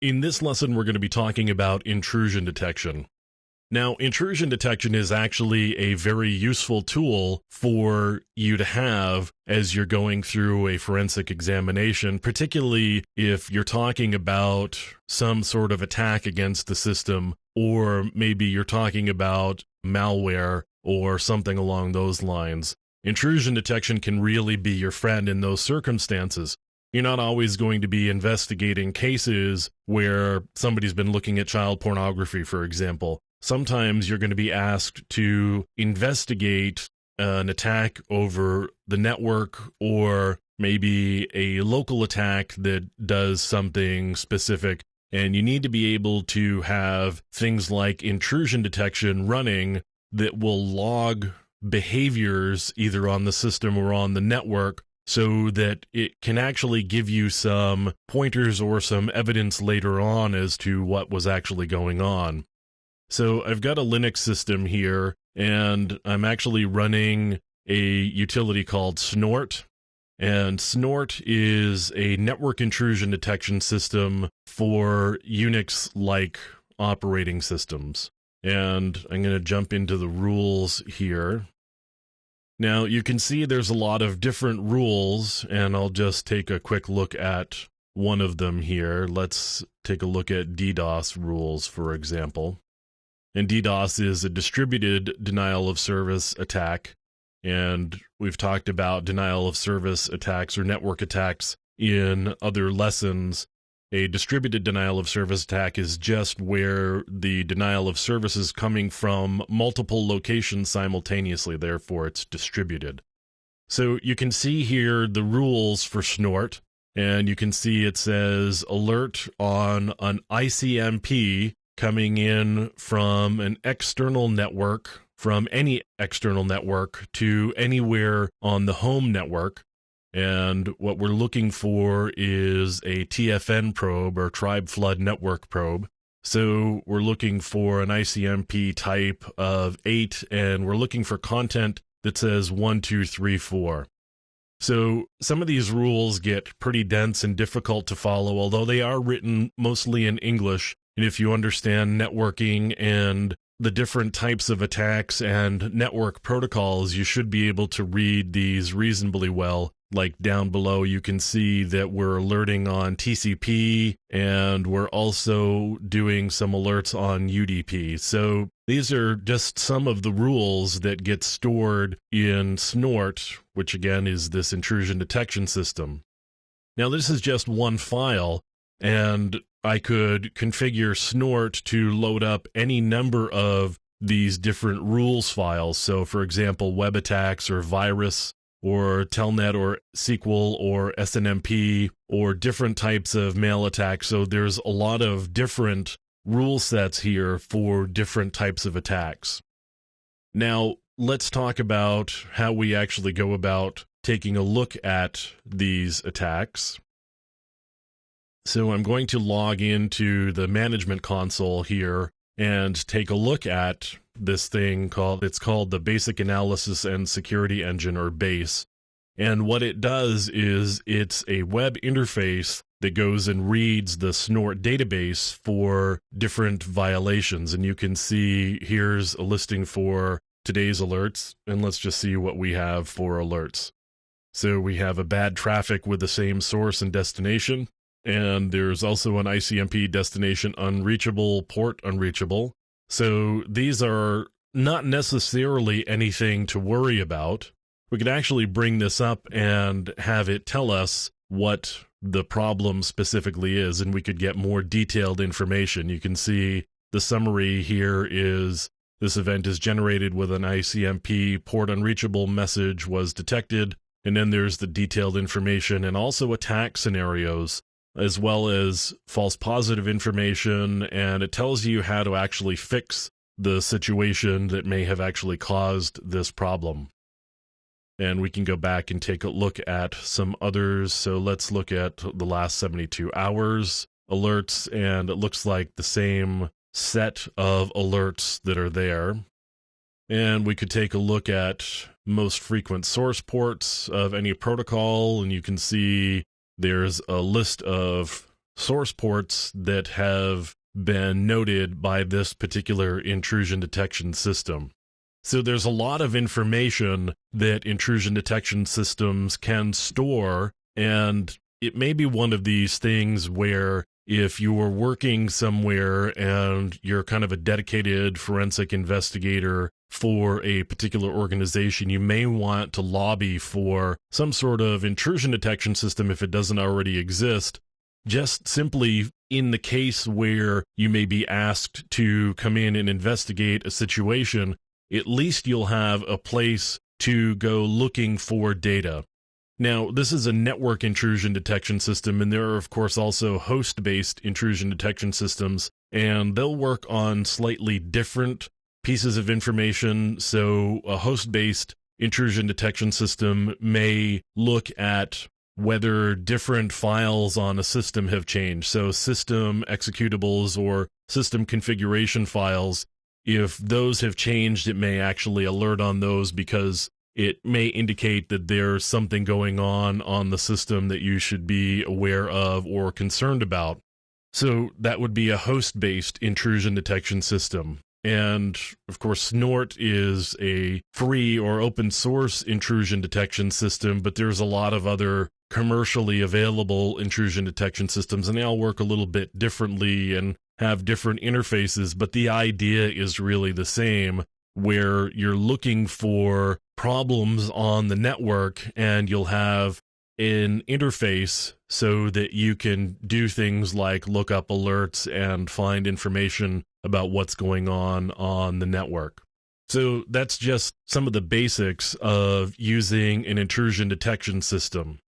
In this lesson, we're going to be talking about intrusion detection. Now, intrusion detection is actually a very useful tool for you to have as you're going through a forensic examination, particularly if you're talking about some sort of attack against the system, or maybe you're talking about malware or something along those lines. Intrusion detection can really be your friend in those circumstances. You're not always going to be investigating cases where somebody's been looking at child pornography, for example. Sometimes you're going to be asked to investigate an attack over the network, or maybe a local attack that does something specific, and you need to be able to have things like intrusion detection running that will log behaviors either on the system or on the network, so that it can actually give you some pointers or some evidence later on as to what was actually going on. So I've got a Linux system here, and I'm actually running a utility called Snort. And Snort is a network intrusion detection system for Unix-like operating systems. And I'm going to jump into the rules here. Now, you can see there's a lot of different rules, and I'll just take a quick look at one of them here. Let's take a look at DDoS rules, for example. And DDoS is a distributed denial of service attack, and we've talked about denial of service attacks or network attacks in other lessons. A distributed denial of service attack is just where the denial of service is coming from multiple locations simultaneously, therefore it's distributed. So you can see here the rules for Snort, and you can see it says alert on an ICMP coming in from an external network, from any external network to anywhere on the home network. And what we're looking for is a TFN probe, or Tribe Flood Network probe. So we're looking for an ICMP type of 8, and we're looking for content that says 1, 2, 3, 4. So some of these rules get pretty dense and difficult to follow, although they are written mostly in English. And if you understand networking and the different types of attacks and network protocols, you should be able to read these reasonably well. Like down below, you can see that we're alerting on TCP, and we're also doing some alerts on UDP. So these are just some of the rules that get stored in Snort, which again is this intrusion detection system. Now this is just one file, and I could configure Snort to load up any number of these different rules files. So for example, web attacks or virus, or telnet or SQL or SNMP, or different types of mail attacks. So there's a lot of different rule sets here for different types of attacks. Now, let's talk about how we actually go about taking a look at these attacks. So I'm going to log into the management console here and take a look at this thing it's called the Basic Analysis and Security Engine, or BASE. And what it does is it's a web interface that goes and reads the Snort database for different violations. And you can see here's a listing for today's alerts, and let's just see what we have for alerts. So we have a bad traffic with the same source and destination, and there's also an ICMP destination unreachable, port unreachable. So these are not necessarily anything to worry about. We could actually bring this up and have it tell us what the problem specifically is, and we could get more detailed information. You can see the summary here is this event is generated with an ICMP port unreachable message was detected, and then there's the detailed information and also attack scenarios, as well as false positive information, and it tells you how to actually fix the situation that may have actually caused this problem. And we can go back and take a look at some others. So let's look at the last 72 hours alerts, and it looks like the same set of alerts that are there. And we could take a look at most frequent source ports of any protocol, and you can see there's a list of source ports that have been noted by this particular intrusion detection system. So there's a lot of information that intrusion detection systems can store, and it may be one of these things where if you're working somewhere and you're kind of a dedicated forensic investigator for a particular organization, you may want to lobby for some sort of intrusion detection system if it doesn't already exist, just simply in the case where you may be asked to come in and investigate a situation. At least you'll have a place to go looking for data. Now, this is a network intrusion detection system, and there are, of course, also host-based intrusion detection systems, and they'll work on slightly different pieces of information. So a host-based intrusion detection system may look at whether different files on a system have changed. So system executables or system configuration files, if those have changed, it may actually alert on those because it may indicate that there's something going on the system that you should be aware of or concerned about. So that would be a host-based intrusion detection system. And of course, Snort is a free or open source intrusion detection system, but there's a lot of other commercially available intrusion detection systems, and they all work a little bit differently and have different interfaces, but the idea is really the same, where you're looking for problems on the network and you'll have an interface so that you can do things like look up alerts and find information about what's going on the network. So that's just some of the basics of using an intrusion detection system.